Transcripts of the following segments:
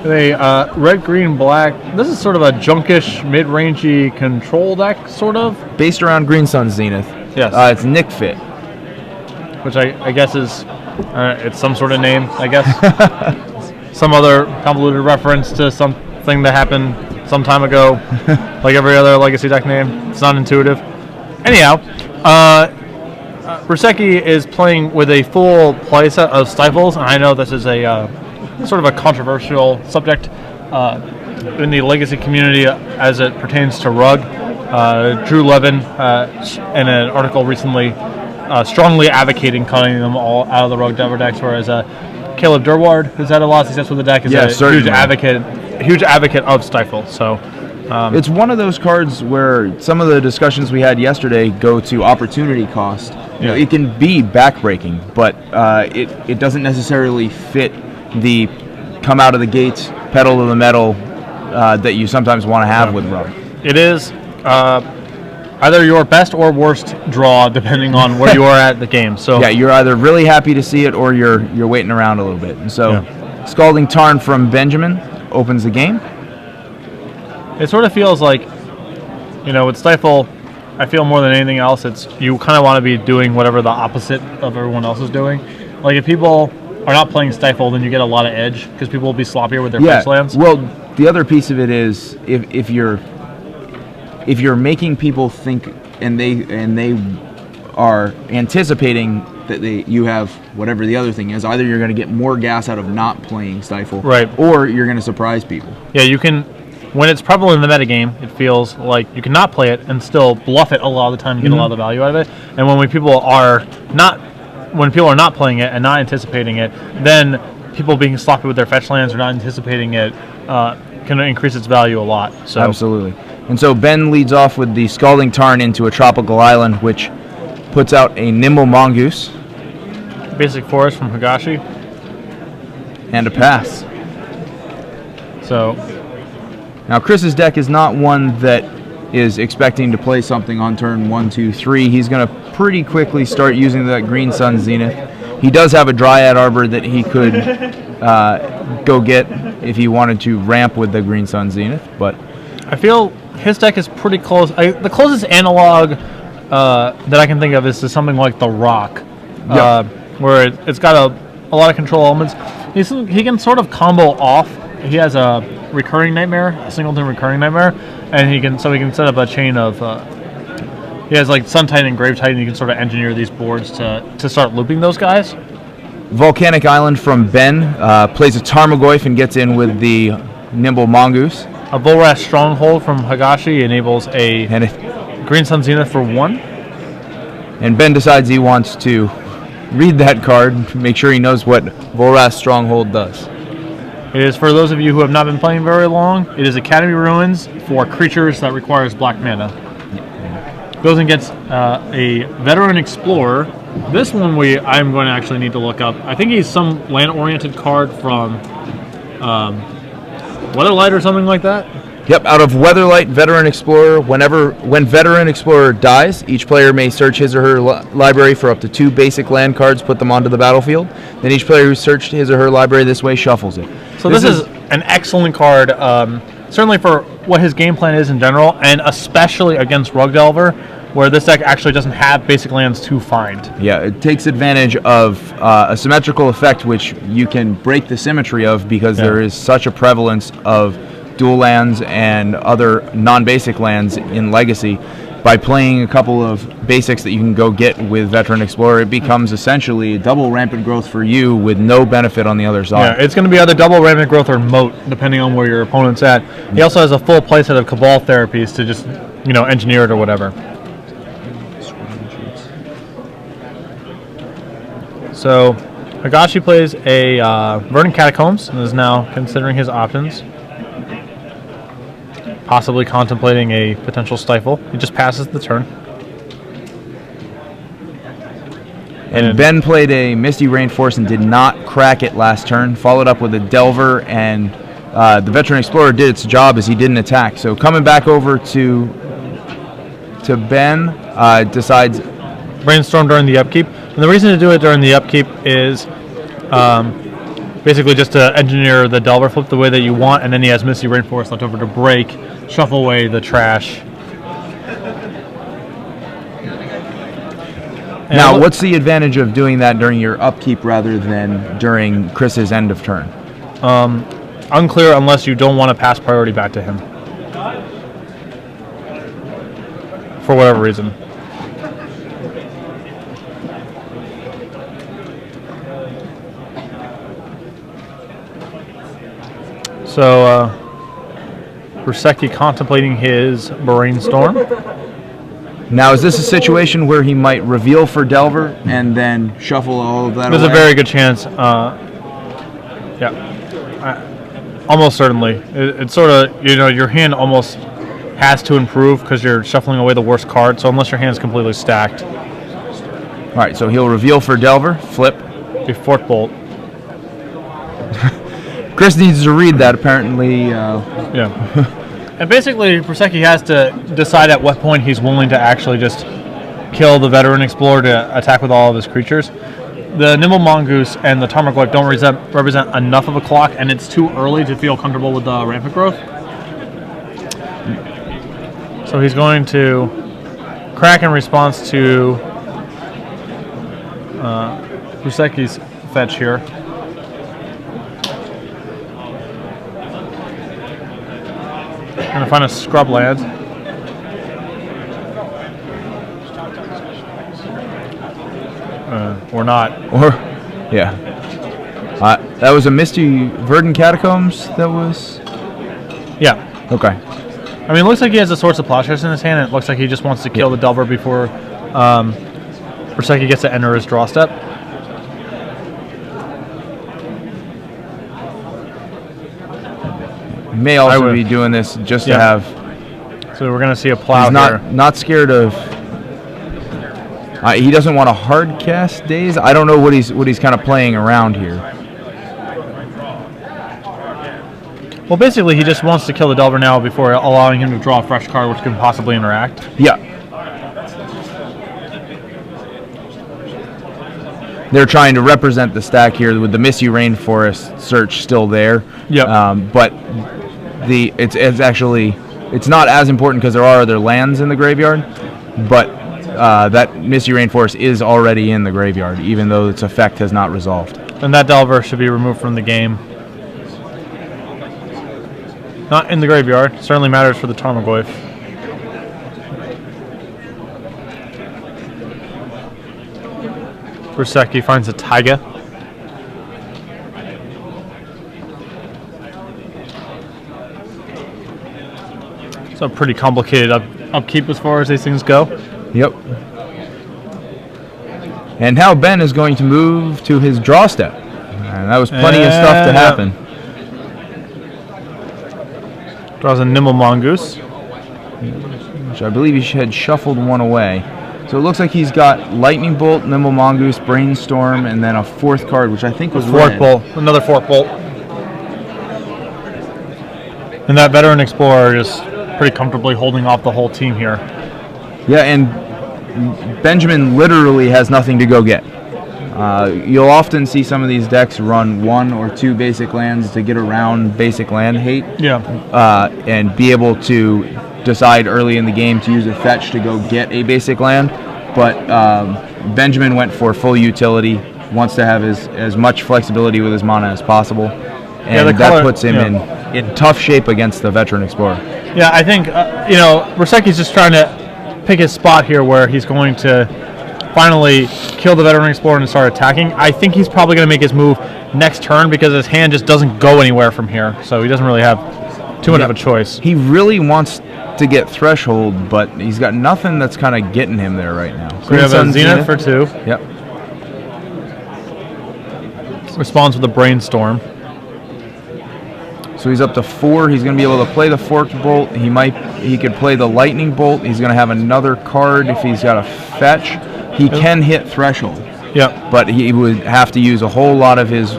They red, green, black. This is sort of a junkish, mid-rangey control deck, sort of. Based around Green Sun Zenith. Yes. It's Nick Fit. Which I guess is it's some sort of name, I guess. Some other convoluted reference to something that happened some time ago, like every other Legacy deck name. It's not intuitive. Anyhow, Brueseke is playing with a full playset of Stifles, and I know this is a sort of a controversial subject in the Legacy community as it pertains to Rug. Drew Levin, in an article recently, strongly advocating cutting them all out of the Rug decks, whereas Caleb Durward, who's had a lot of success with the deck, is a huge advocate of Stifle. So it's one of those cards where some of the discussions we had yesterday go to opportunity cost. You know, it can be backbreaking, but it doesn't necessarily fit the come out of the gates, pedal to the metal that you sometimes want to have with Rug. It is either your best or worst draw, depending on where you are at the game. So yeah, you're either really happy to see it or you're waiting around a little bit. And so, Scalding Tarn from Benjamin opens the game. It sort of feels like, with Stifle, I feel more than anything else, it's you kind of want to be doing whatever the opposite of everyone else is doing. Like if people are not playing Stifle, then you get a lot of edge because people will be sloppier with their fetch lands. Well, the other piece of it is if you're making people think and they are anticipating that you have whatever the other thing is, either you're going to get more gas out of not playing Stifle, right, or you're going to surprise people. Yeah, you can. When it's prevalent in the metagame, it feels like you can not play it and still bluff it a lot of the time and get a lot of the value out of it. And when people are not playing it and not anticipating it, then people being sloppy with their fetch lands or not anticipating it can increase its value a lot. So absolutely. And so Ben leads off with the Scalding Tarn into a tropical island, which puts out a Nimble Mongoose. Basic Forest from Higashi. And a pass. So now Chris's deck is not one that is expecting to play something on turn 1, 2, 3. He's going to pretty quickly start using that Green Sun Zenith. He does have a Dryad Arbor that he could go get if he wanted to ramp with the Green Sun Zenith, but I feel his deck is pretty close. The closest analog that I can think of is to something like the Rock, where it's got a lot of control elements. He can sort of combo off. He has a recurring nightmare, a singleton recurring nightmare, and he can set up a chain of. He has like Sun Titan and Grave Titan. You can sort of engineer these boards to start looping those guys. Volcanic Island from Ben plays a Tarmogoyf and gets in with the Nimble Mongoose. A Volrath Stronghold from Higashi enables a Green Sun Zenith for 1. And Ben decides he wants to read that card, make sure he knows what Volrath Stronghold does. It is, for those of you who have not been playing very long, it is Academy Ruins for creatures that requires black mana. Goes and gets a Veteran Explorer. This one I'm going to actually need to look up. I think he's some land-oriented card from Weatherlight or something like that. Yep, out of Weatherlight, Veteran Explorer. When Veteran Explorer dies, each player may search his or her library for up to 2 basic land cards, put them onto the battlefield. Then each player who searched his or her library this way shuffles it. So this is an excellent card, certainly for what his game plan is in general, and especially against Rug Delver, where this deck actually doesn't have basic lands to find. Yeah, it takes advantage of a symmetrical effect, which you can break the symmetry of because there is such a prevalence of dual lands and other non-basic lands in Legacy. By playing a couple of basics that you can go get with Veteran Explorer, it becomes essentially double rampant growth for you with no benefit on the other side. Yeah, it's going to be either double rampant growth or moat, depending on where your opponent's at. He also has a full playset of Cabal therapies to just, engineer it or whatever. So, Higashi plays a Verdant Catacombs and is now considering his options. Possibly contemplating a potential Stifle. He just passes the turn. And Ben played a Misty Rainforest and did not crack it last turn. Followed up with a Delver, and the Veteran Explorer did its job as he didn't attack. So coming back over to Ben, decides Brainstorm during the upkeep. And the reason to do it during the upkeep is basically just to engineer the Delver flip the way that you want, and then he has Misty Rainforest left over to break, shuffle away the trash. And now, what's the advantage of doing that during your upkeep rather than during Chris's end of turn? Unclear unless you don't want to pass priority back to him. For whatever reason. So, Brueseke contemplating his Brainstorm. Now, is this a situation where he might reveal for Delver and then shuffle all of that There's away? a very good chance. Almost certainly. It's sort of, your hand almost has to improve because you're shuffling away the worst card. So unless your hand's completely stacked. All right, so he'll reveal for Delver, flip. A Fork Bolt. Chris needs to read that, apparently. Yeah. And basically, Brueseke has to decide at what point he's willing to actually just kill the Veteran Explorer to attack with all of his creatures. The Nimble Mongoose and the Tarmogoyf don't represent enough of a clock, and it's too early to feel comfortable with the Rampant Growth. So he's going to crack in response to Brueseke's fetch here. Gonna find a scrub land. Or not. Or, yeah. That was a Misty Verdant Catacombs that was? Yeah. Okay. I mean, it looks like he has a Swords of Plowshares in his hand, and it looks like he just wants to kill the Delver before Brueseke gets to enter his draw step. May also be doing this just to have. So we're going to see a plow he's here. Not scared of. He doesn't want to hard cast Daze. I don't know what he's kind of playing around here. Well, basically, he just wants to kill the Delver now before allowing him to draw a fresh card, which can possibly interact. Yeah. They're trying to represent the stack here with the Misty Rainforest search still there. Yep. But it's not as important because there are other lands in the graveyard, but that Misty Rainforest is already in the graveyard, even though its effect has not resolved. And that Delver should be removed from the game. Not in the graveyard. Certainly matters for the Tarmogoyf. Brueseke finds a Taiga. It's a pretty complicated upkeep as far as these things go. Yep. And now Ben is going to move to his draw step. And that was plenty of stuff to happen. Draws a Nimble Mongoose, which I believe he had shuffled one away. So it looks like he's got Lightning Bolt, Nimble Mongoose, Brainstorm, and then a fourth card, which I think was Fork Bolt. Another Fork Bolt. And that Veteran Explorer is pretty comfortably holding off the whole team here. Yeah, and Benjamin literally has nothing to go get. You'll often see some of these decks run 1 or 2 basic lands to get around basic land hate. Yeah. And be able to decide early in the game to use a fetch to go get a basic land. But Benjamin went for full utility, wants to have as much flexibility with his mana as possible. And that puts him in tough shape against the Veteran Explorer. Yeah, I think, Brueseke's just trying to pick his spot here where he's going to finally kill the Veteran Explorer and start attacking. I think he's probably going to make his move next turn because his hand just doesn't go anywhere from here, so he doesn't really have too much of a choice. He really wants to get Threshold, but he's got nothing that's kind of getting him there right now. So we have a Zenith for 2. Yep. Responds with a Brainstorm. So he's up to 4. He's going to be able to play the Forked Bolt. He could play the Lightning Bolt. He's going to have another card if he's got a fetch. He can hit Threshold. Yep. But he would have to use a whole lot of his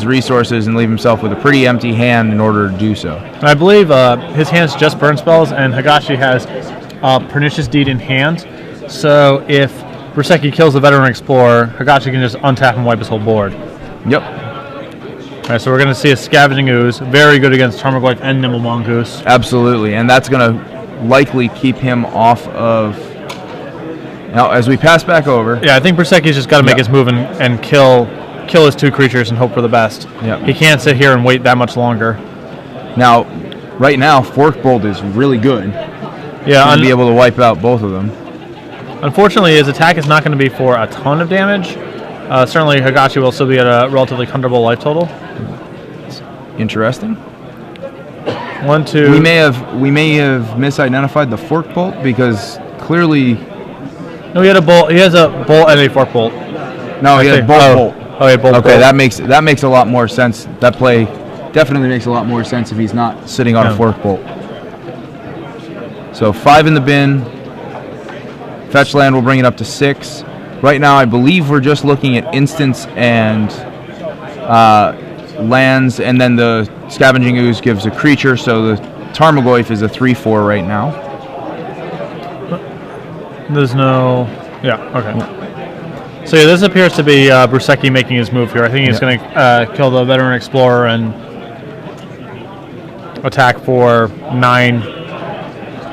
resources and leave himself with a pretty empty hand in order to do so. And I believe his hand's just burn spells, and Higashi has Pernicious Deed in hand. So if Brueseke kills the Veteran Explorer, Higashi can just untap and wipe his whole board. Yep. All right, so we're going to see a Scavenging Ooze, very good against Tarmogoyf and Nimble Mongoose. Absolutely, and that's going to likely keep him off of... Now, as we pass back over... Yeah, I think Brueseke's just got to make his move and kill his 2 creatures and hope for the best. Yep. He can't sit here and wait that much longer. Now, right now, Fork Bolt is really good. Yeah, to be able to wipe out both of them. Unfortunately, his attack is not going to be for a ton of damage. Certainly, Higashi will still be at a relatively comfortable life total. Interesting. 1, 2. We may have misidentified the Fork Bolt because clearly. No, he had a bolt. He has a bolt and a Fork Bolt. No, he had bolt. Oh, yeah, bolt. Okay, bolt. that makes a lot more sense. That play definitely makes a lot more sense if he's not sitting on a Fork Bolt. So 5 in the bin. Fetch land will bring it up to 6. Right now, I believe we're just looking at instants and lands, and then the Scavenging Ooze gives a creature, so the Tarmogoyf is a 3/4 right now. There's no... Yeah, okay. So yeah, this appears to be Brueseke making his move here. I think he's going to kill the Veteran Explorer and attack for 9.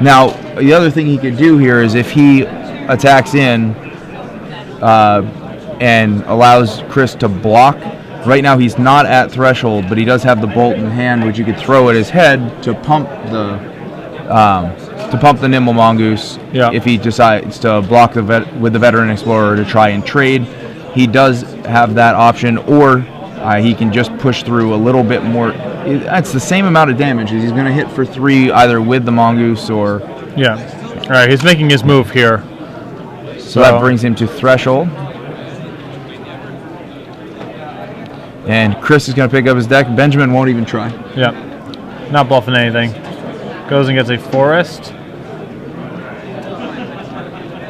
Now, the other thing he could do here is if he attacks in and allows Chris to block. Right now he's not at threshold, but he does have the bolt in hand, which you could throw at his head to pump the Nimble Mongoose. If he decides to block with the Veteran Explorer to try and trade. He does have that option, or he can just push through a little bit more. That's the same amount of damage. He's going to hit for 3 either with the Mongoose or... Yeah. All right, he's making his move here. So that brings him to threshold. And Chris is going to pick up his deck. Benjamin won't even try. Yeah. Not bluffing anything. Goes and gets a forest.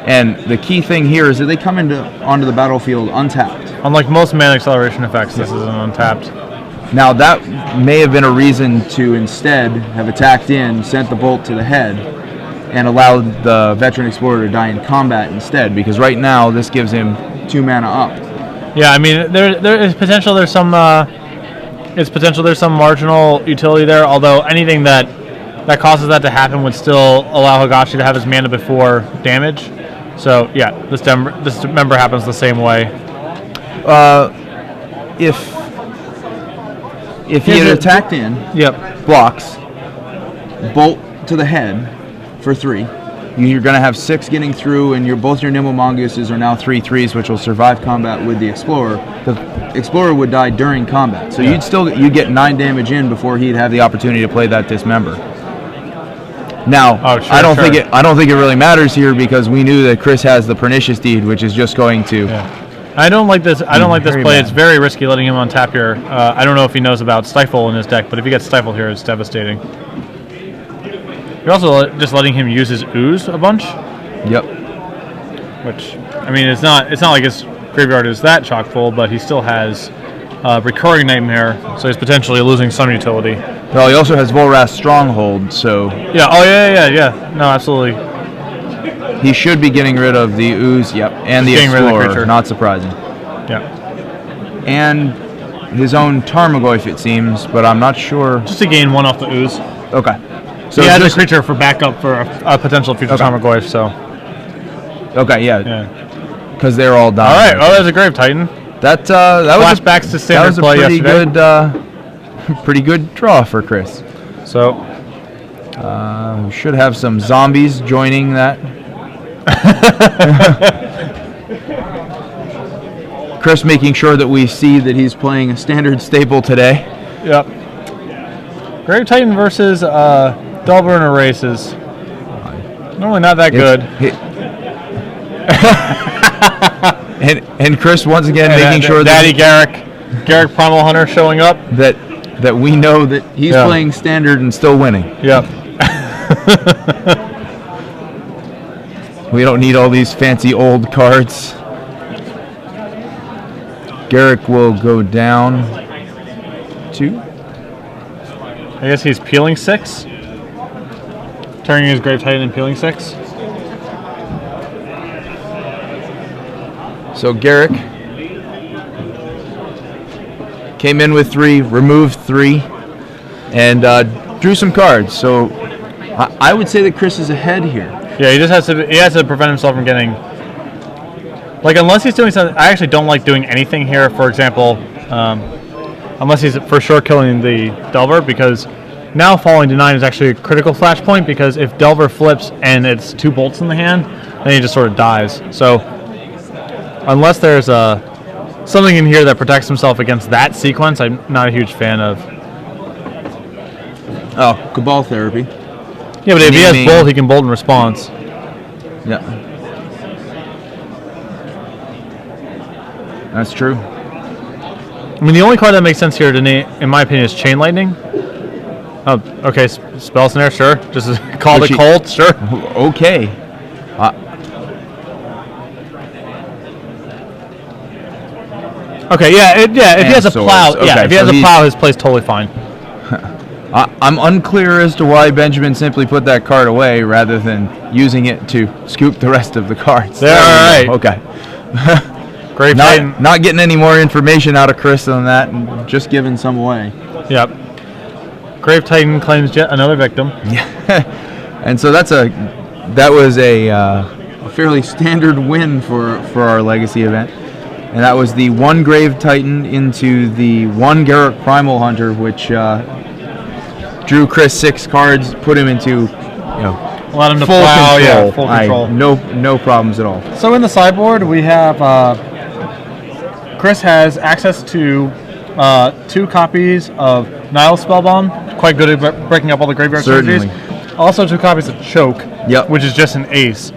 And the key thing here is that they come onto the battlefield untapped. Unlike most mana acceleration effects, this is an untapped. Now that may have been a reason to instead have attacked in, sent the bolt to the head, and allowed the Veteran Explorer to die in combat instead, because right now this gives him 2 mana up. Yeah, I mean there is potential. There's some there's some marginal utility there. Although anything that causes that to happen would still allow Higashi to have his mana before damage. So yeah, this member happens the same way. If he had attacked in, blocks, bolt to the head for 3. You're going to have 6 getting through, and both your Nimble Mongooses are now 3/3s, which will survive combat with the Explorer. The Explorer would die during combat, so you'd get 9 damage in before he'd have the opportunity to play that Dismember. Now, I don't think it really matters here because we knew that Chris has the Pernicious Deed, which is just going to. Yeah. I don't like this. I don't like this play. Bad. It's very risky letting him untap here. I don't know if he knows about Stifle in his deck, but if he gets Stifled here, it's devastating. You're also just letting him use his Ooze a bunch. Yep. Which, I mean, it's not like his graveyard is that chock full, but he still has Recurring Nightmare, so he's potentially losing some utility. Well, he also has Volrath's Stronghold, so... Yeah, yeah. No, absolutely. He should be getting rid of the Ooze, and the Explorer, not surprising. Yeah. And his own Tarmogoyf, it seems, but I'm not sure... Just to gain 1 off the Ooze. Okay. So he has a creature for backup for a potential future Tarmogoyf, so... Okay, yeah. Because they're all dying. All right, there's a Grave Titan. That was flashbacks to standard play yesterday. Pretty good draw for Chris. So, we should have some zombies joining that. Chris making sure that we see that he's playing a standard staple today. Yep. Grave Titan versus Delver and Erases. Normally not that good. And Chris once again making sure that Daddy Garrick Primal Hunter showing up. That we know that he's playing standard and still winning. Yep. We don't need all these fancy old cards. Garrick will go down 2. I guess he's peeling 6. Turning his Grave Titan and peeling 6. So Garrick came in with 3, removed 3, and drew some cards. So I would say that Chris is ahead here. Yeah, he has to prevent himself from getting, like, unless he's doing something. I actually don't like doing anything here. For example, unless he's for sure killing the Delver, because now falling to 9 is actually a critical flashpoint, because if Delver flips and it's 2 bolts in the hand, then he just sort of dies. So unless there's something in here that protects himself against that sequence, I'm not a huge fan of. Oh, Cabal Therapy. Yeah, but if he has bolt, he can bolt in response. Yeah. That's true. I mean, the only card that makes sense here, in my opinion, is Chain Lightning. Oh, okay, Spell Snare, sure. Just call it cold, sure. Okay. Okay, yeah, if he has a plow, if he has a plow, his play's totally fine. I'm unclear as to why Benjamin simply put that card away rather than using it to scoop the rest of the cards. There, all right. Okay. Grave Titan. Not getting any more information out of Chris on that, and just giving some away. Yep. Grave Titan claims yet another victim. Yeah. And so that was a fairly standard win for our Legacy event. And that was the 1 Grave Titan into the 1 Garruk Primal Hunter, which drew Chris 6 cards, put him into, allowed him to full plow, control. yeah, full control. No problems at all. So in the sideboard, we have Chris has access to 2 copies of Nihil Spellbomb, quite good at breaking up all the graveyard synergies. Also 2 copies of Choke, which is just an ace.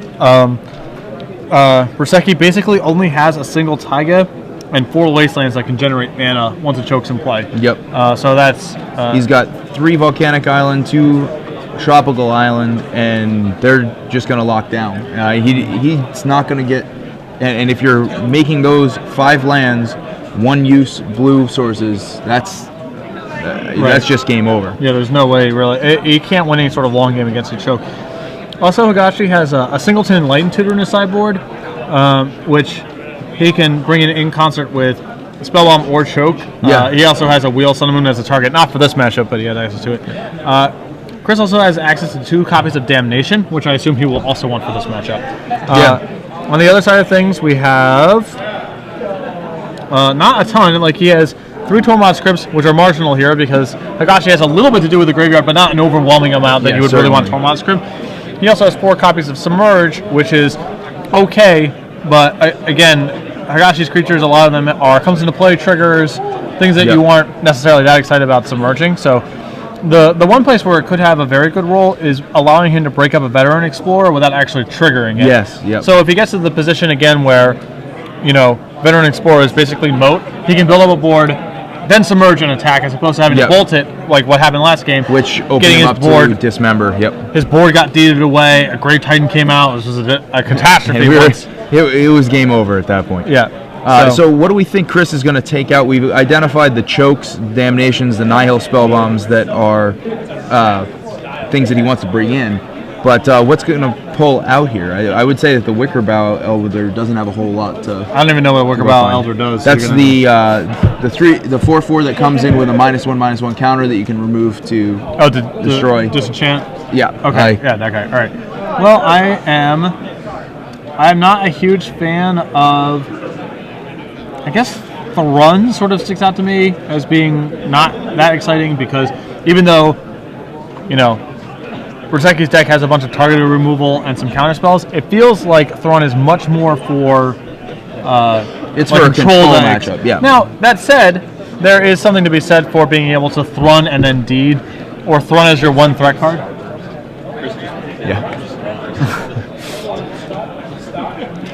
Brueseke basically only has a single Taiga and 4 Wastelands that can generate mana once a Choke's in play. Yep. So that's... he's got 3 Volcanic Island, 2 Tropical Island, and they're just going to lock down. He's not going to get... And if you're making those 5 lands, 1 use blue sources, that's just game over. Yeah, there's no way, really. You can't win any sort of long game against a Choke. Also, Higashi has a Singleton Enlightened Tutor in his sideboard, which he can bring in concert with Spellbomb or Choke. He also has a Wheel Sun and Moon as a target, not for this matchup, but he has access to it. Chris also has access to 2 copies of Damnation, which I assume he will also want for this matchup. On the other side of things, we have not a ton. Like, he has 3 Tormod Scripts, which are marginal here because Higashi has a little bit to do with the graveyard, but not an overwhelming amount that you would really want Tormod Script. He also has 4 copies of Submerge, which is okay, but again, Higashi's creatures, a lot of them comes into play triggers, things that you aren't necessarily that excited about submerging. So the one place where it could have a very good role is allowing him to break up a Veteran Explorer without actually triggering it. So if he gets to the position again where, Veteran Explorer is basically moat, he can build up a board, then submerge and attack, as opposed to having to bolt it, like what happened last game. Which opened him up to dismember. His board got deeded away, a Grave Titan came out, this was a catastrophe. It was game over at that point. So what do we think Chris is going to take out? We've identified the Chokes, Damnations, the Nihil Spellbombs that are things that he wants to bring in. But what's going to pull out here? I would say that the Wickerbow Elder doesn't have a whole lot to... I don't even know what Wickerbow Elder does. That's the 4/4 that comes in with a -1/-1 counter that you can remove to destroy. Disenchant? Yeah. Okay. That guy. All right. Well, I'm not a huge fan of... I guess Thrun sort of sticks out to me as being not that exciting because even though, Brueseke's deck has a bunch of targeted removal and some counter spells, it feels like Thrun is much more for it's for a control matchup. Yeah. Now, that said, there is something to be said for being able to Thrun and then Deed, or Thrun as your 1 threat card. Yeah.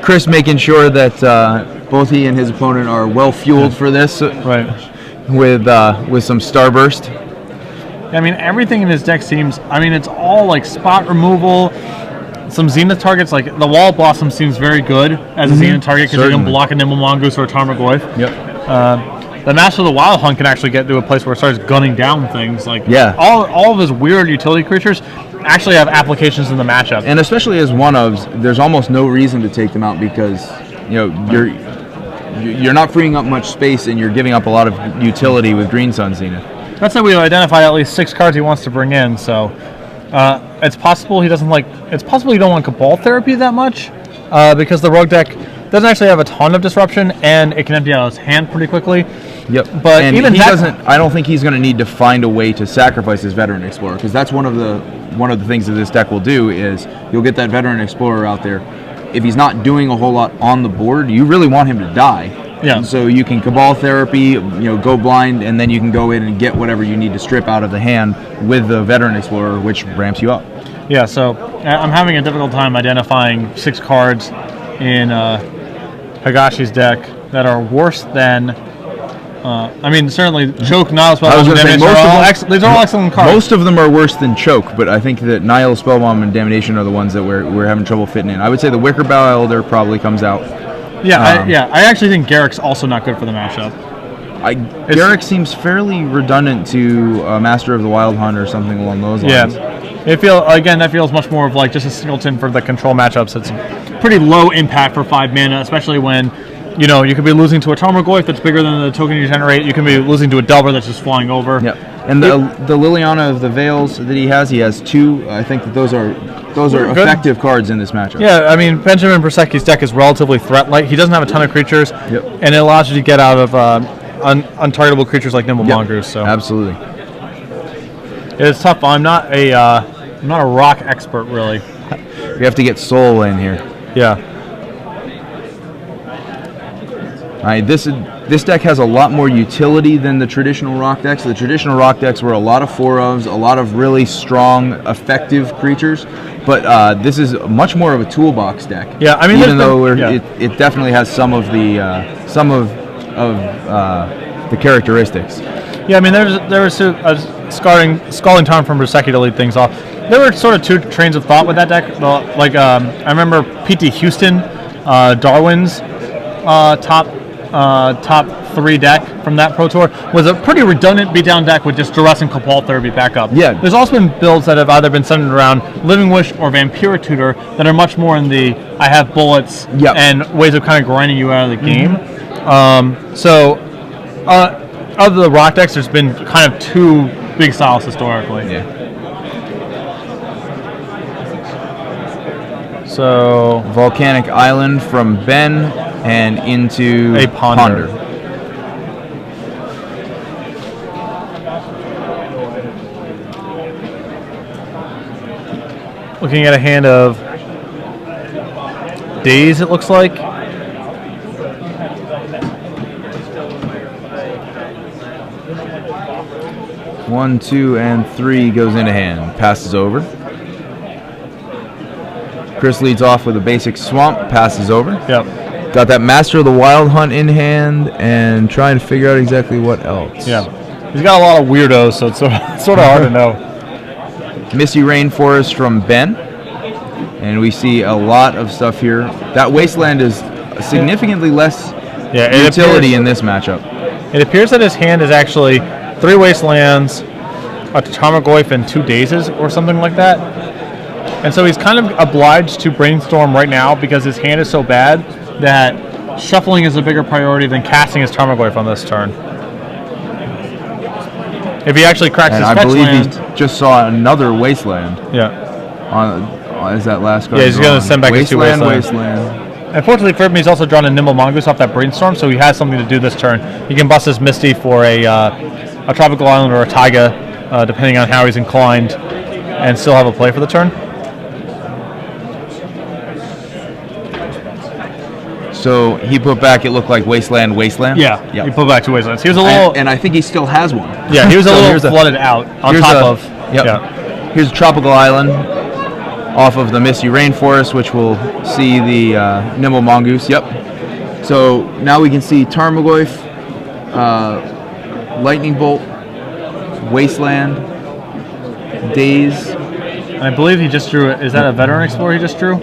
Chris making sure that both he and his opponent are well fueled for this, right? With some Starburst. I mean, everything in his deck seems. I mean, it's all like spot removal. Some Zenith targets, like the Wall Blossom, seems very good as a Zenith target because you can block a Nimble Mongoose or a Tarmogoyf. Yep. The Master of the Wild Hunt can actually get to a place where it starts gunning down things. Like all of his weird utility creatures actually have applications in the matchup. And especially as one-ofs, there's almost no reason to take them out because you're not freeing up much space, and you're giving up a lot of utility with Green Sun Zenith. Let's say we've identified at least 6 cards he wants to bring in, so it's possible he doesn't like. It's possible you don't want Cabal Therapy that much, because the Rogue deck doesn't actually have a ton of disruption, and it can empty out his hand pretty quickly. Yep. But and even he doesn't. I don't think he's going to need to find a way to sacrifice his Veteran Explorer, because that's one of the things that this deck will do is you'll get that Veteran Explorer out there. If he's not doing a whole lot on the board, you really want him to die. Yeah. And so you can Cabal Therapy, go blind, and then you can go in and get whatever you need to strip out of the hand with the Veteran Explorer, which ramps you up. Yeah, so I'm having a difficult time identifying 6 cards in Higashi's deck that are worse than. Certainly Choke, Nile Spellbomb, and Damnation these are all excellent cards. Most of them are worse than Choke, but I think that Nile, Spellbomb, and Damnation are the ones that we're having trouble fitting in. I would say the Wicker Bow Elder probably comes out. I actually think Garrick's also not good for the matchup. Garrick seems fairly redundant to Master of the Wild Hunt or something along those lines. Yeah, that feels much more of like just a singleton for the control matchups. It's pretty low impact for 5 mana, especially when you could be losing to a Tarmogoyf that's bigger than the token you generate. You can be losing to a Delver that's just flying over. Yep. And the Liliana of the Veils that he has 2. I think that those are effective cards in this matchup. Yeah, I mean, Benjamin Brueseke's deck is relatively threat light. He doesn't have a ton of creatures, and it allows you to get out of untargetable creatures like Nimble Mongoose. So absolutely, it's tough. I'm not a rock expert really. You have to get Soul in here. Yeah. This deck has a lot more utility than the traditional rock decks. The traditional rock decks were a lot of 4-ofs, a lot of really strong, effective creatures, but this is much more of a toolbox deck. Yeah, I mean, even though it definitely has some of the characteristics. Yeah, I mean, there was a Scalding Tarn from Brueseke to lead things off. There were sort of 2 trains of thought with that deck. I remember P.T. Houston, Darwin's top 3 deck from that Pro Tour was a pretty redundant beatdown deck with just Duress and Cabal Therapy backup. Yeah. There's also been builds that have either been centered around Living Wish or Vampira Tutor that are much more in the I have bullets and ways of kind of grinding you out of the game. Of the rock decks, there's been kind of 2 big styles historically. Yeah. So Volcanic Island from Ben and into a Ponder. Looking at a hand of Daze, it looks like. One, 2, and 3 goes into hand. Passes over. Chris leads off with a basic Swamp. Passes over. Yep. Got that Master of the Wild Hunt in hand and trying to figure out exactly what else. Yeah. He's got a lot of weirdos, so it's sort of hard to know. Misty Rainforest from Ben. And we see a lot of stuff here. That Wasteland is significantly less utility in this matchup. It appears that his hand is actually 3 Wastelands, a Tarmogoyf, and 2 Dazes, or something like that. And so he's kind of obliged to brainstorm right now because his hand is so bad that shuffling is a bigger priority than casting his Tarmogoyf on this turn. If he actually cracks his fetch land... he just saw another Wasteland. Yeah. Is that last card? Yeah, he's going to send back his 2 Wastelands. Wasteland. Unfortunately for him, he's also drawn a Nimble Mongoose off that Brainstorm, so he has something to do this turn. He can bust his Misty for a Tropical Island or a Taiga, depending on how he's inclined, and still have a play for the turn. So he put back, it looked like Wasteland. Yeah, yep. He put back 2 Wastelands. He was a little... And I think he still has one. Yeah, he was a little flooded out on top of... Yep. Yeah. Here's a Tropical Island off of the Misty Rainforest, which will see the Nimble Mongoose. Yep. So now we can see Tarmogoyf, Lightning Bolt, Wasteland, Daze. And I believe he just drew... Is that a Veteran Explorer he just drew?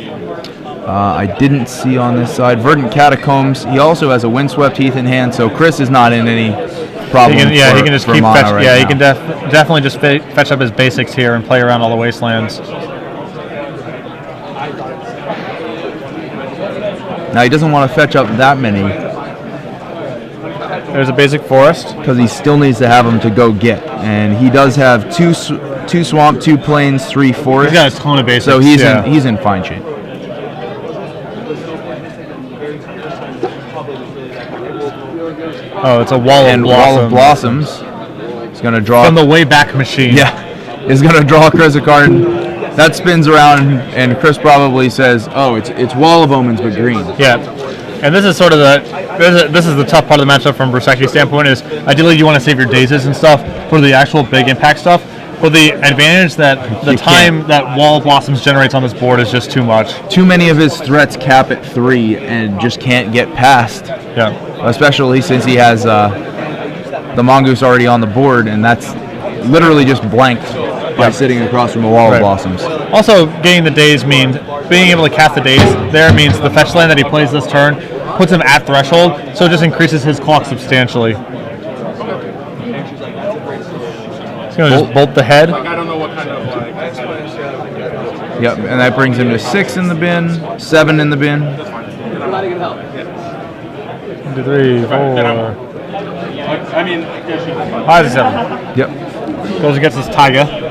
I didn't see on this side. Verdant Catacombs. He also has a Windswept Heath in hand, so Chris is not in any problem. He can just keep fetch. Right he now. can definitely just fetch up his basics here and play around all the Wastelands. Now he doesn't want to fetch up that many There's a basic forest. Because he still needs to have them to go get. And he does have two swamp, 2 plains, 3 forest. He's got a ton of basics. So he's in fine shape. Oh, it's a wall of blossoms. He's going to draw... From the Wayback Machine. Yeah. He's going to draw Chris a card. That spins around, and Chris probably says, "Oh, it's Wall of Omens, but green." Yeah, and this is sort of this is the tough part of the matchup from Brueseke's standpoint. Is ideally you want to save your dazes and stuff for the actual big impact stuff. But the advantage that the time that Wall of Blossoms generates on this board is just too much. Too many of his threats cap at 3 and just can't get past. Yeah, especially since he has the Mongoose already on the board, and that's literally just blanked by sitting across from a Wall of Blossoms. Also, getting the daze means being able to cast the daze there means the fetch land that he plays this turn puts him at threshold, so it just increases his clock substantially. He's going to just bolt the head. Yep, and that brings him to 6 in the bin, 7 in the bin. 1, 2, 3, 4. 5 to 7. Yep. Goes against his Taiga.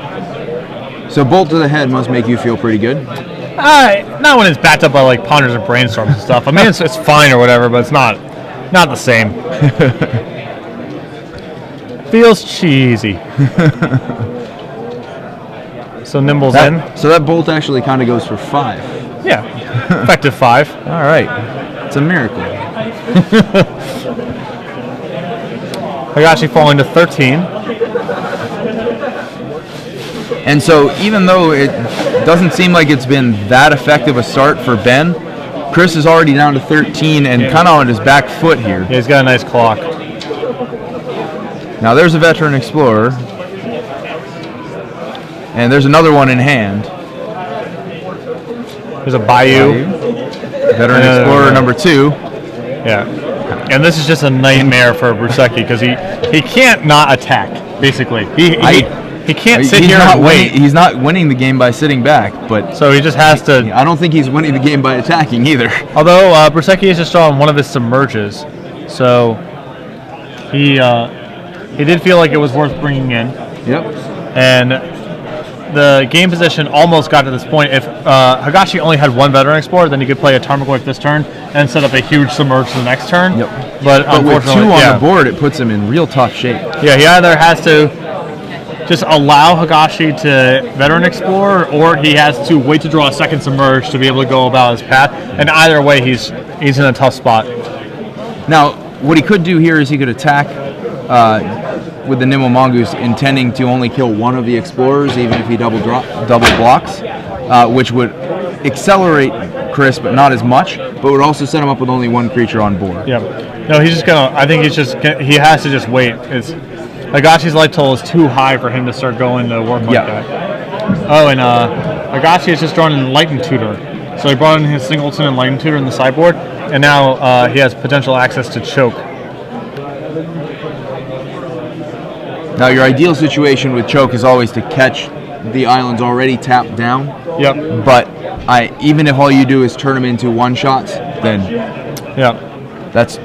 So bolt to the head must make you feel pretty good. Not when it's backed up by like Ponders and Brainstorms and stuff. I mean, it's fine or whatever, but it's not the same. Feels cheesy. So Nimble's in. So that bolt actually kind of goes for 5. Yeah, effective 5. All right, it's a miracle. Higashi falling to 13. And so even though it doesn't seem like it's been that effective a start for Ben, Chris is already down to 13 and kind of on his back foot here. Yeah, he's got a nice clock. Now there's a Veteran Explorer. And there's another one in hand. There's a Bayou. Veteran Explorer number 2. Yeah. And this is just a nightmare for Brueseke because he can't not attack, basically. He can't sit here and wait. He's not winning the game by sitting back, but so he just has to. I don't think he's winning the game by attacking either. Although Brueseke is just on one of his submerges, so he did feel like it was worth bringing in. Yep. And the game position almost got to this point. If Higashi only had 1 Veteran Explorer, then he could play a Tarmogoyf this turn and set up a huge submerge the next turn. Yep. But with 2 on the board, it puts him in real tough shape. Yeah, he either has to just allow Higashi to Veteran Explorer, or he has to wait to draw a second submerge to be able to go about his path. And either way, he's in a tough spot. Now, what he could do here is he could attack with the Nimble Mongoose, intending to only kill one of the Explorers, even if he double blocks, which would accelerate Chris, but not as much, but would also set him up with only 1 creature on board. Yeah. No, he's just gonna. I think he has to just wait. Higashi's life total is too high for him to start going to work like that. Oh, and Higashi has just drawn an Enlightened Tutor. So he brought in his Singleton Enlightened Tutor in the sideboard, and now he has potential access to Choke. Now, your ideal situation with Choke is always to catch the islands already tapped down. Yep. But even if all you do is turn them into one-shots, then that's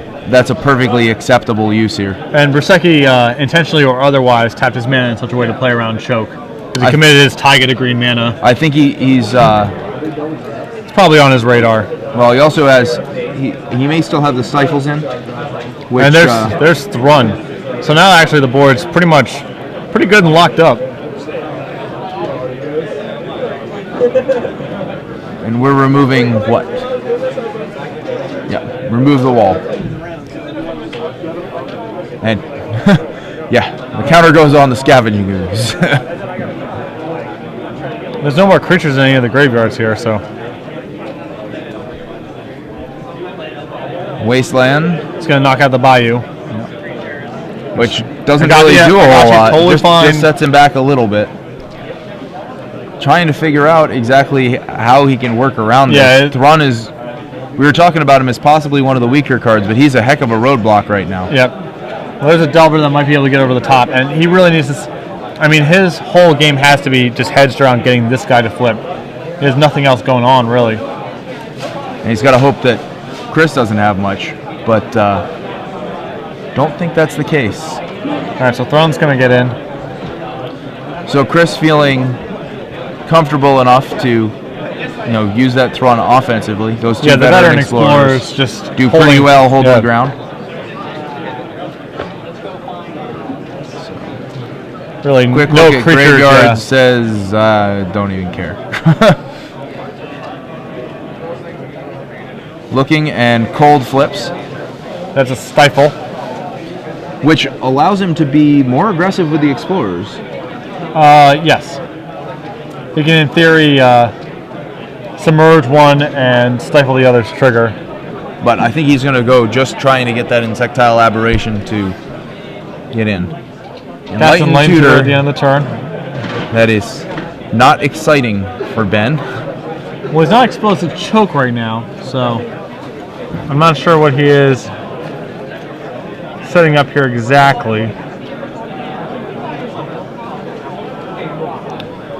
a perfectly acceptable use here. And Brueseke, intentionally or otherwise, tapped his mana in such a way to play around Choke. Because he committed his Taiga to green mana. I think he's... it's probably on his radar. Well, he also has... He may still have the Stifles in. Which, and there's Thrun. So now actually the board's pretty good and locked up. And we're removing what? Yeah, remove the wall. And yeah, the counter goes on the Scavenging Ooze. There's no more creatures in any of the graveyards here, so. Wasteland. It's going to knock out the Bayou. Which doesn't really do a whole lot. Totally just sets him back a little bit. Trying to figure out exactly how he can work around this. Thrun is... We were talking about him as possibly one of the weaker cards, but he's a heck of a roadblock right now. Yep. Well, there's a Delver that might be able to get over the top, and he really needs to... I mean, his whole game has to be just hedged around getting this guy to flip. There's nothing else going on, really. And he's got to hope that Chris doesn't have much, but Don't think that's the case. All right, so Throne's going to get in. So Chris feeling comfortable enough to, use that Thrawn offensively. Those two the veteran explorers just do pretty well holding the ground. Really, quick no look at creatures. Graveyard says, don't even care. Looking and cold flips. That's a stifle. Which allows him to be more aggressive with the explorers. Yes. He can, in theory, submerge one and stifle the other's trigger. But I think he's going to go just trying to get that insectile aberration to get in. Cast Enlightened Tutor at the end of the turn. That is not exciting for Ben. Well, he's not exposed to choke right now, so I'm not sure what he is setting up here exactly.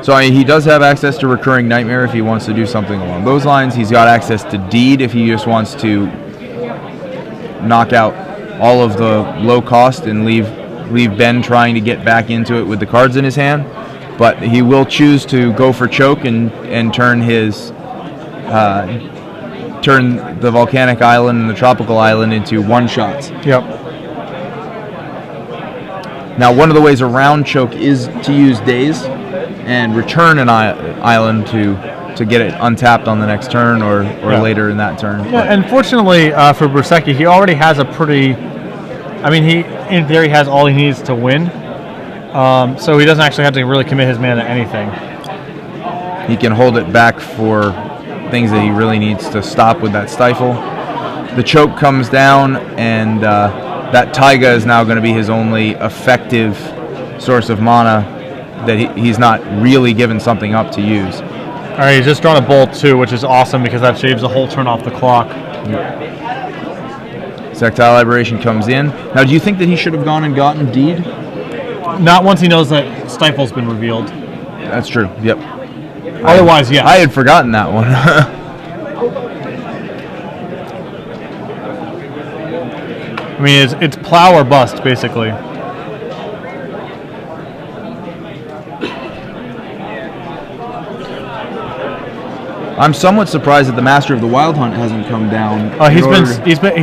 So he does have access to Recurring Nightmare if he wants to do something along those lines. He's got access to Deed if he just wants to knock out all of the low cost and leave Ben trying to get back into it with the cards in his hand. But he will choose to go for choke and turn turn the volcanic island and the tropical island into one-shots. Yep. Now, one of the ways around choke is to use Daze and return an island to get it untapped on the next turn or later in that turn. Yeah, and fortunately for Brueseke, he already has a pretty... I mean, he, in theory, has all he needs to win. So he doesn't actually have to really commit his mana to anything. He can hold it back for things that he really needs to stop with that stifle. The choke comes down, and that Taiga is now going to be his only effective source of mana that he's not really given something up to use. All right, he's just drawn a bolt too, which is awesome because that shaves a whole turn off the clock. Sectile Aberration comes in. Now, do you think that he should have gone and gotten Deed? Not once he knows that Stifle's been revealed. That's true, yep. Otherwise, yes. I had forgotten that one. I mean, it's plow or bust, basically. I'm somewhat surprised that the Master of the Wild Hunt hasn't come down. He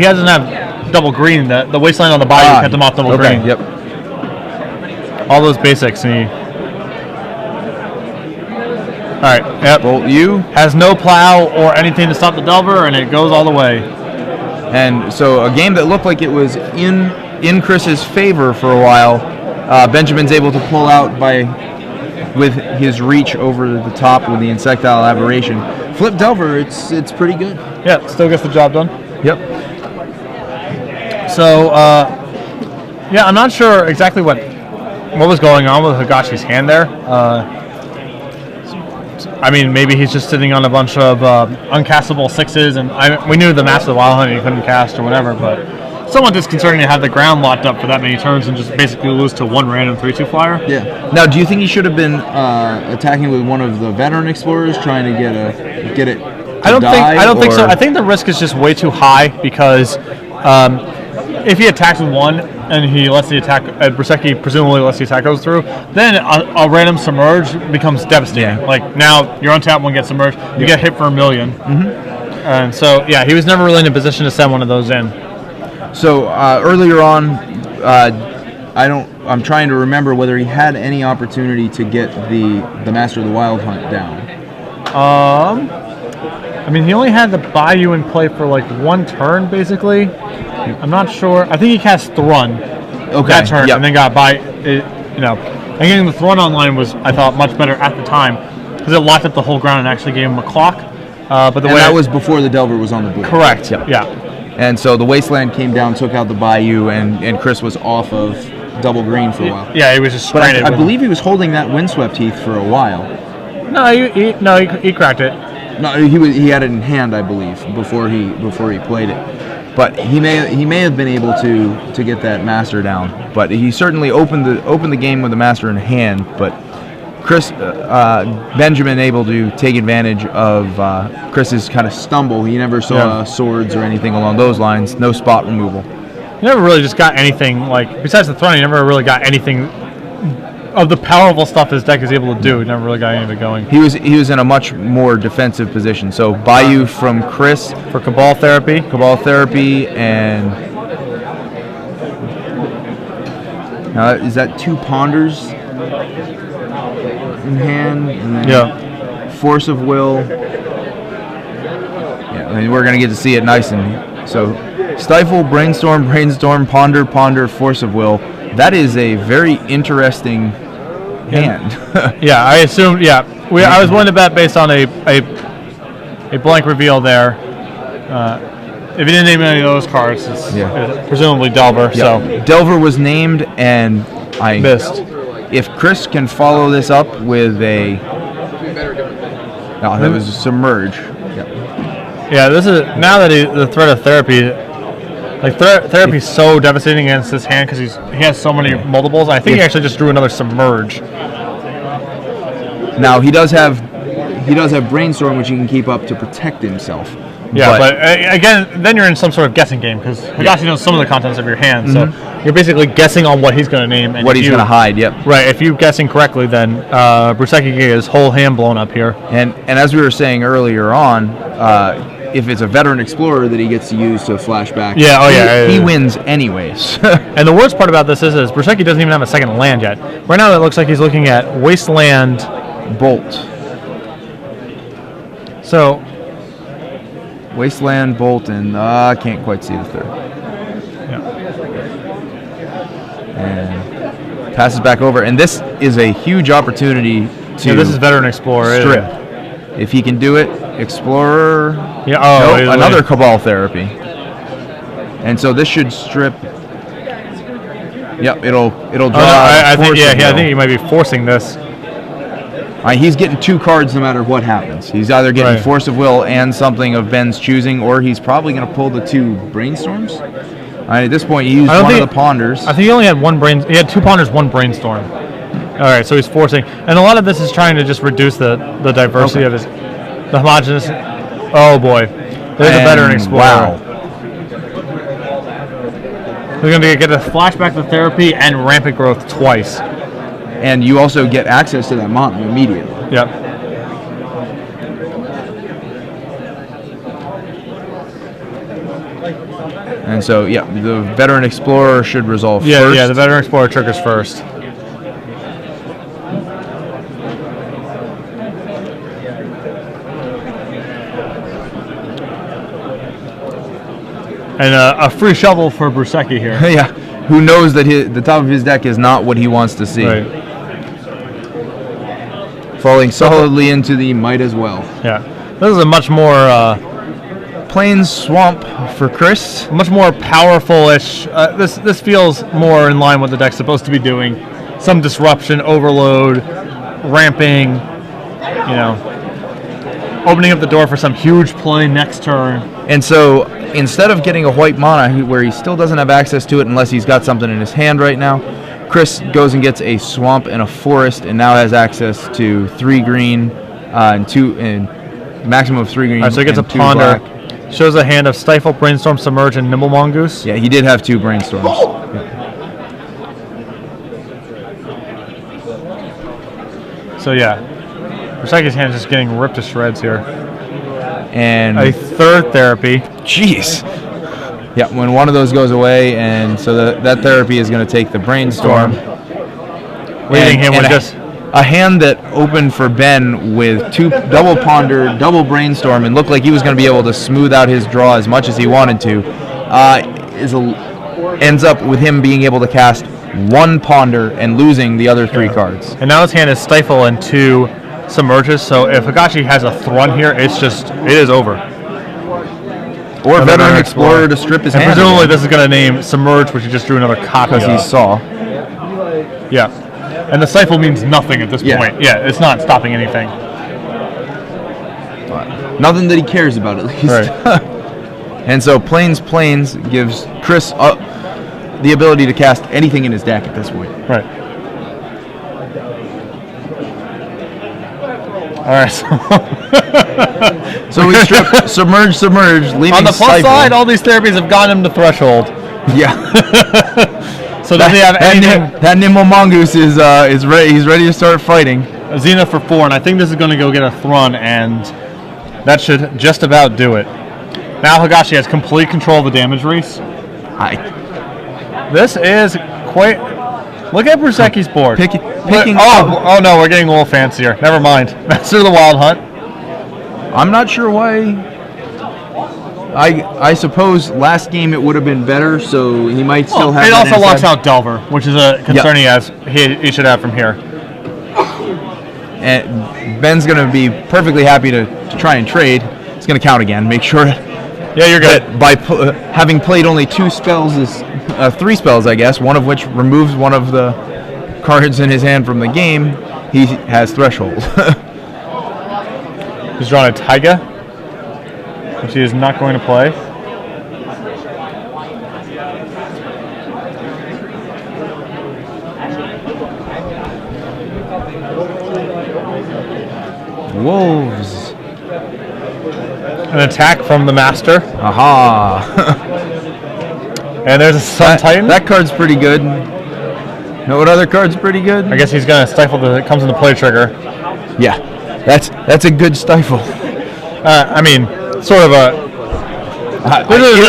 hasn't had double green. The Wasteland on the Bayou kept him off double green. Yep. All those basics. And all right. Yep. Bolt U has no plow or anything to stop the Delver, and it goes all the way. And so a game that looked like it was in Chris's favor for a while, Benjamin's able to pull out with his reach over the top with the Insectile Aberration. Flip Delver, it's pretty good. Yeah, still gets the job done. Yep. So, yeah, I'm not sure exactly what was going on with Higashi's hand there. I mean, maybe he's just sitting on a bunch of uncastable sixes, and we knew the Master of the Wild Hunt he couldn't cast or whatever, but somewhat disconcerting to have the ground locked up for that many turns and just basically lose to one random 3/2 flyer. Yeah. Now, do you think he should have been attacking with one of the veteran explorers, trying to get it? I don't think so. I think the risk is just way too high because if he attacks with one and he lets the attack, Brueseke presumably lets the attack goes through, then a random submerge becomes devastating. Yeah. Like now, your untapped one gets submerged, you get hit for $1 million. Mm-hmm. And so, yeah, he was never really in a position to send one of those in. So earlier on, I'm trying to remember whether he had any opportunity to get the Master of the Wild Hunt down. I mean, he only had the Bayou in play for like one turn, basically. I'm not sure. I think he cast Thrun that turn, and then got and getting the Thrun online was, I thought, much better at the time because it locked up the whole ground and actually gave him a clock. But that was before the Delver was on the board. Correct. Yep. Yeah. And so the Wasteland came down, took out the Bayou, and Chris was off of double green for a while. Yeah, he was just stranded. But I believe he was holding that Windswept Heath for a while. No, he cracked it. No, he had it in hand, I believe, before he played it. But he may have been able to get that Master down. But he certainly opened the game with the Master in hand. But Benjamin able to take advantage of Chris's kind of stumble. He never saw swords or anything along those lines. No spot removal. he never really just got anything, like, besides the throne, he never really got anything of the powerful stuff his deck is able to do. He never really got any of it going. He was in a much more defensive position. So Bayou from Chris For Cabal Therapy. And now is that 2 Ponders in hand? And then Force of Will. Yeah, and we're gonna get to see it nice and so Stifle, Brainstorm, Ponder, Force of Will. That is a very interesting hand. Yeah, I assumed. Yeah, I was willing to bet based on a blank reveal there. If you didn't name any of those cards, it's presumably Delver. So Delver was named, and I missed. If Chris can follow this up with a, that was a Submerge. Yeah, this is now that the threat of Therapy. Like Therapy is so devastating against this hand because he has so many multiples. I think he actually just drew another Submerge. Now he does have Brainstorm, which he can keep up to protect himself. Yeah, but again, then you're in some sort of guessing game because Higashi knows some of the contents of your hand, so you're basically guessing on what he's going to name and what he's going to hide. Yep. Right. If you're guessing correctly, then Brueseke get his whole hand blown up here. And as we were saying earlier on. If it's a veteran explorer that he gets to use to flashback, he wins anyways. And the worst part about this is Brueseke doesn't even have a second land yet. Right now, it looks like he's looking at Wasteland Bolt. So, Wasteland Bolt, and I can't quite see the third. Yeah. And passes back over, and this is a huge opportunity to. Yeah, this is veteran explorer. Strip. If he can do it, Explorer. Yeah. Another Cabal Therapy. And so this should strip. Yep, it'll draw. I think he might be forcing this. He's getting 2 cards no matter what happens. He's either getting Force of Will and something of Ben's choosing, or he's probably going to pull the 2 Brainstorms. At this point, he used one of the Ponders. I think he only had he had 2 Ponders, 1 Brainstorm. All right, so he's forcing, and a lot of this is trying to just reduce the diversity of the homogeneous. Oh boy, there's a veteran explorer. Wow. We're going to get a flashback to Therapy and Rampant Growth twice. And you also get access to that mountain immediately. Yep. And so, the veteran explorer should resolve first. Yeah, the veteran explorer triggers first. And a free shovel for Brueseke here. Yeah, who knows that the top of his deck is not what he wants to see. Right. Falling solidly into the might as well. Yeah, this is a much more Plains Swamp for Chris. Much more powerful-ish. This feels more in line with what the deck's supposed to be doing. Some disruption, overload, ramping, opening up the door for some huge play next turn. And so instead of getting a white mana where he still doesn't have access to it unless he's got something in his hand right now, Chris goes and gets a swamp and a forest and now has access to 3 green and maximum of 3 green. All right, so he gets a Ponder. Black. Shows a hand of Stifle, Brainstorm, Submerge, and Nimble Mongoose. Yeah, he did have 2 Brainstorms. So yeah, Brueseke's hand is just getting ripped to shreds here. And a 3rd Therapy. Jeez. Yeah, when one of those goes away, and so that Therapy is going to take the Brainstorm. Leaving him with just a hand that opened for Ben with 2 double Ponder, double Brainstorm, and looked like he was going to be able to smooth out his draw as much as he wanted to. Ends up with him being able to cast 1 Ponder and losing the other 3 cards. And now his hand is Stifle and 2 Submerges, so if Higashi has a Thrun here, it is over. Or Veteran Explorer to strip his hand. And presumably this is going to name Submerge, which he just drew another copy of. Because he saw. Yeah. And the Stifle means nothing at this point. Yeah, it's not stopping anything. Nothing that he cares about, at least. Right. And so Plains gives Chris the ability to cast anything in his deck at this point. Right. All right. So we strip Submerge, leaving on the plus Stifle. side, all these therapies have gotten him to Threshold. Yeah. So does he have anything? That nimble mongoose is ready. He's ready to start fighting. Xena for 4, and I think this is going to go get a Thrun, and that should just about do it. Now Higashi has complete control of the damage race. This is quite... Look at Brueseke's board. Picking oh no, we're getting a little fancier. Never mind. Master of the Wild Hunt. I'm not sure why. I suppose last game it would have been better, so he might still have. It that also in locks his head. out Delver, which is a concern he should have from here. And Ben's going to be perfectly happy to try and trade. It's going to count again. Make sure. Yeah, you're good. By having played only 2 spells, 3 spells, I guess, one of which removes one of the cards in his hand from the game, he has Threshold. He's drawn a Taiga, which he is not going to play. Wolves. An attack from the Master. Aha. And there's a Sun Titan. That card's pretty good. Know what other card's pretty good? I guess he's going to stifle it comes into play trigger. Yeah, that's a good stifle. I mean, sort of a...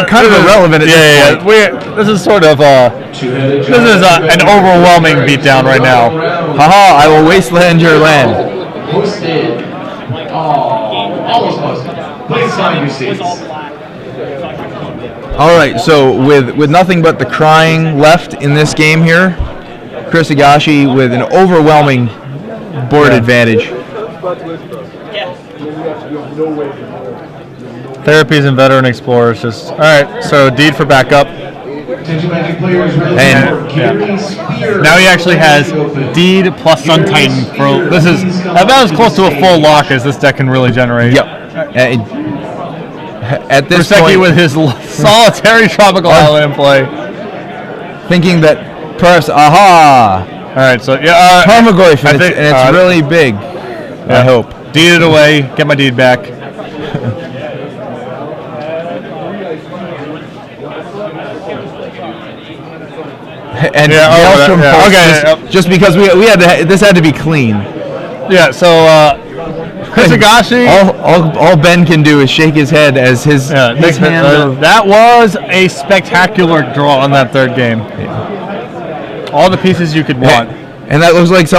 kind of irrelevant at this point. This is sort of an overwhelming beatdown right now. Haha, I will wasteland your land. Posted. Almost posted. Please sign your seats. All right, so with nothing but the crying left in this game here, Chris Higashi with an overwhelming board advantage. Therapies and veteran explorers just all right. So Deed for backup, and now he actually has Deed plus Sun Titan for this is about as close to a full lock as this deck can really generate. Yep. At this Brueseke point, with his solitary tropical island in play. thinking that perhaps aha. All right, so yeah, Tarmogoyf, and it's really big. I hope. Deed it away, get my deed back. And just because we had to, this had to be clean. Yeah, so Chris Higashi. All Ben can do is shake his head as his hand. That was a spectacular draw on that third game. Yeah. All the pieces you could want. And that looks like